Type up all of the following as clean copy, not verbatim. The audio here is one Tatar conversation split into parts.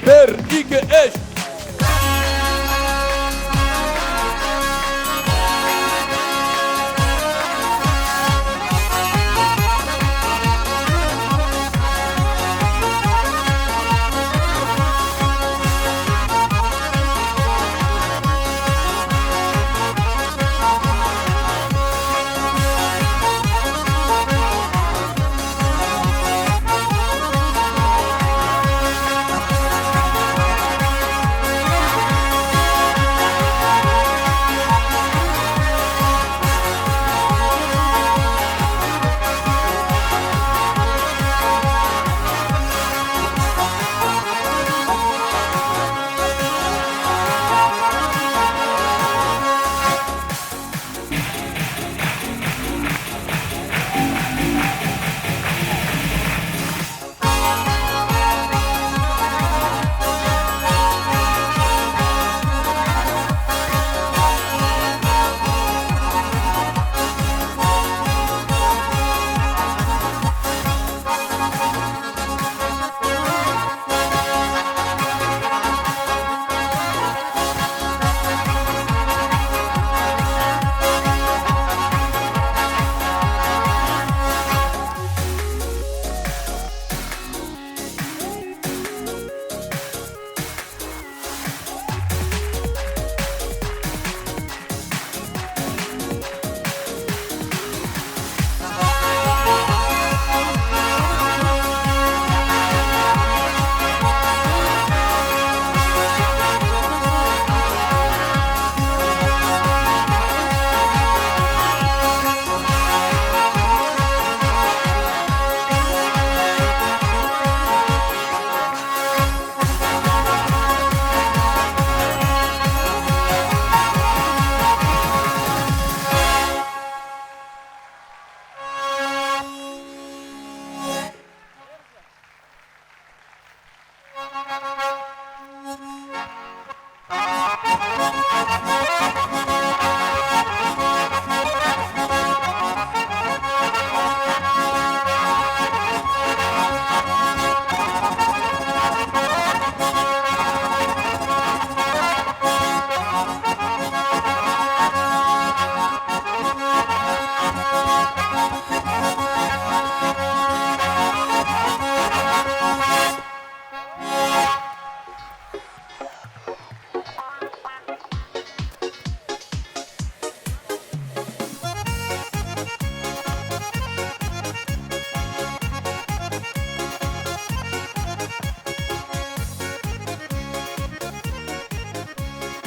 1, 2, 3.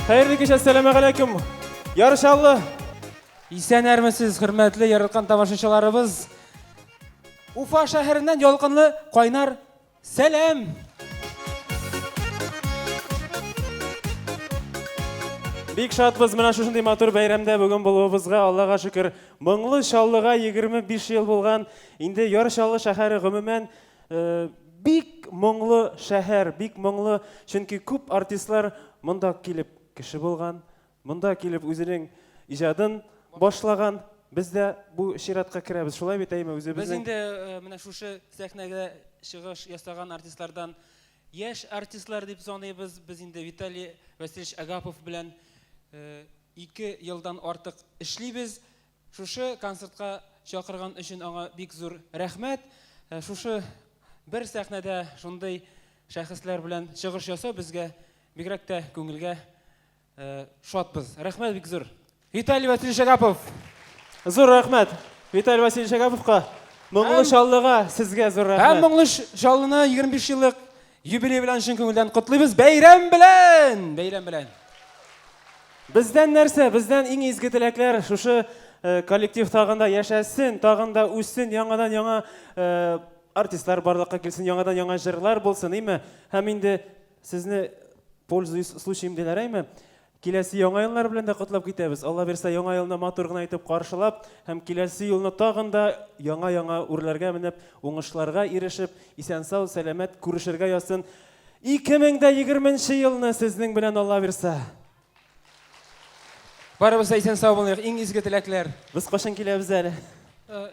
Hayırlı kеш, assalamu alaikum. Yarışallı. İsen ermesiz, hürmetli yarılkan tamaşaçılarımız. Ufa şehrinden yolqınlı Qaynar selam. Bik şatbız mına şuşunday матур бәйрәмдә бүген булуыбызга Аллага шөкер. Моңлы шаллыга 25 ел булган. Инде Ярышаллы шәһәре гомумән бик моңлы шәһәр, бик моңлы, чөнки күп артистлар монда килеп кеше булган, монда килеп үзенең иҗадын башлаган. Без дә бу ширатка керәбез. Шулай бит әйме үзебезнең. Без инде менә шушы сәхнәгә чыгыш ясаган артистлардан яшь артистлар дип саныйбыз. Без инде Виталий Васильевич Агапов белән 2 елдан артык эшлибез. Шушы концертка чакырган өчен аңа бик зур рәхмәт. Шушы бер сәхнәдә шундый шәхесләр белән чыгыш ясау безгә бигрәк тә күңелгә шатбыз. Рәхмәт бик зур. Виталий Васильевич Агапов. Зур рәхмәт. Виталий Васильевич Агаповка. Моңлы шаллыга сезгә зур рәхмәт. Һәм моңлы шаллына 25 еллык юбилей белән чын күңелдән котлыйбыз. Бәйрәм белән! Бәйрәм белән! Бездән нәрсә? Бездән иң изге теләкләр шушы коллектив тагында яшәсен, тагында үссен, яңадан яңа артистлар барлыкка килсен, яңадан яңа җырлар булсын, име? Һәм инде сезне пользуясь случаем диләрме? Киләсе яңа еллар белән дә котлап китәбез. Алла бирсә, яңа елны матур гына итеп каршылап, һәм киләсе елны тагында яңа үрләргә менеп, уңышларга ирешеп, исән-сау, сәламәт күрешергә ясын. 2020 елны сезнең белән Алла бирсә. Барыбыз исән-сау булыйк, иң изге теләкләр. Без кашан киләбез әле?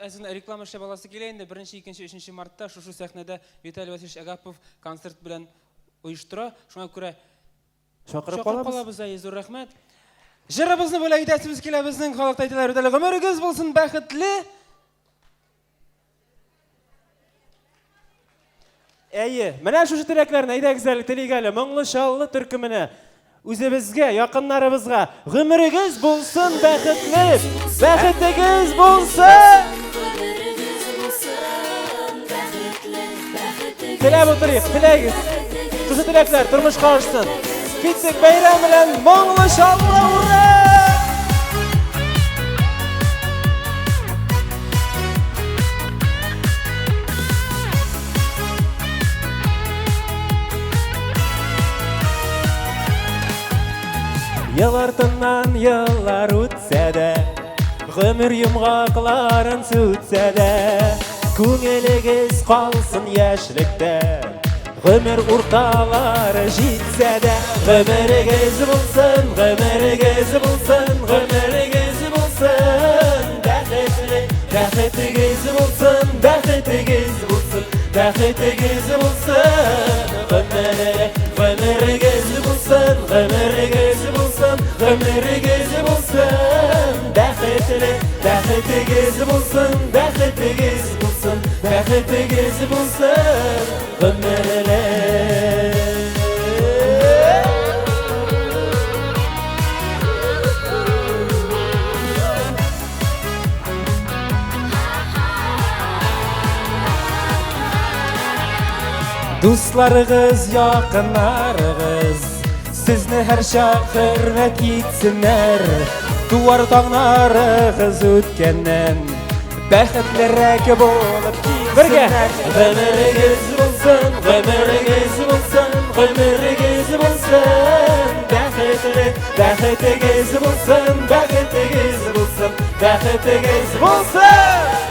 Әзин реклама шабаласы килә инде 1, 2, 3 мартта шушы сәхнәдә Виталий Васильевич Агапов концерт белән оештыра. Шуңа күрә Шакырып чакырып калабыз. калабыз, зур рәхмәт. Җырыбызны бүләк итәсебез килә безнең халыкта әйтәләр, үтәле гомерегез булсын бәхетле. Әйе, менә шушы теләкләрне әйдәгез әле телик әле. Моңлы шаллы төркеменә үзебезгә, якыннарыбызга гомерегез булсын бәхетле. Бәхетегез булсын. Теләп утырыйк, теләгез. Шушы теләкләр тормышка ашсын. Китсек бәйрәм белән моңлы шаллы ура! Yıl артыннан yıllar үтсә дә, гомер йомгакларын сүтсә дә, күңелегез калсын яшьлектә, гомер урталары җитсә дә, гомерегез булсын, гомерегез булсын, гомерегез булсын, бәхетле, бәхетегез булсын, бәхетегез булсын, бәхетегез булсын, гомерегез булсын, гомерегез булсын, гомерегез булсын, бәхетле, бәхетегез булсын, бәхетегез булсын, бәхетегез булсын, гомерле. Дусларыгыз, якыннарыгыз, сезне һәр чак хөрмәт итсеннәр. Туар таңнарыгыз үткәннән, бәхетлерәк булып китсеннәр. Гомерегез булсын, гомерегез булсын, гомерегез булсын, бәхетле, бәхетегез булсын, бәхетегез булсын, бәхетегез булсын.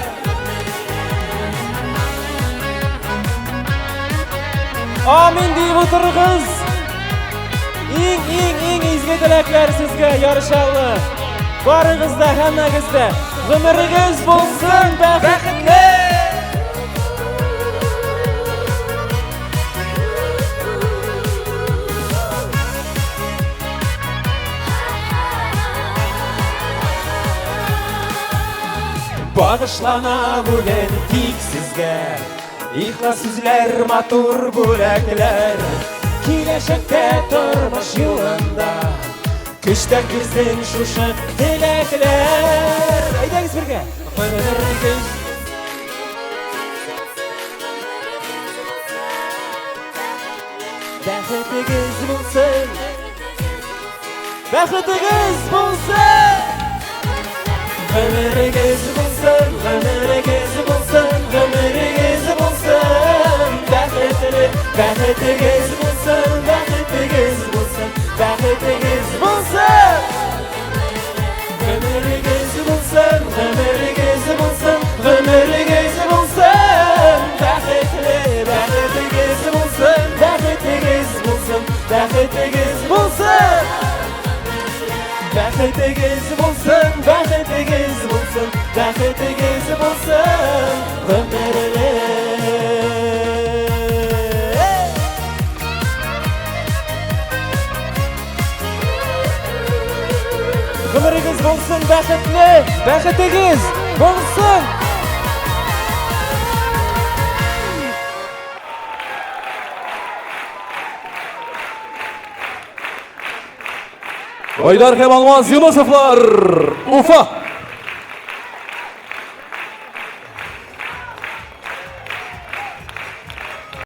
Amin deyip otururuz. İng izge dilekler sizge yarışalı. Barınızda, hemmegizde. Ömürünüz bulsun bәхетле. Bağışlana bulen tik sizge. İhlas süzler, matur бүләкләр, киләчәктә тормыш юлында көчтәк безнең шушы теләкләр. Әйдәгез бергә. Бәхетегез булсын, бәхетегез булсын, гомерегез булсын, гомерегез булсын, гомерегез булсын, бәхетле, бәхетегез булсын, бәхетегез булсын, бәхетегез булсын, гомерегез булсын, гомерегез булсын, гомерегез булсын, бәхетле, бәхетегез булсын, бәхетегез булсын, бәхетегез булсын. Бәхетегез булсын, бәхетегез булсын, бәхетегез булсын, гомерле. Гомерегез булсын, бәхетле, бәхетегез булсын. Haydar Kemal Yunusovlar, Ufa.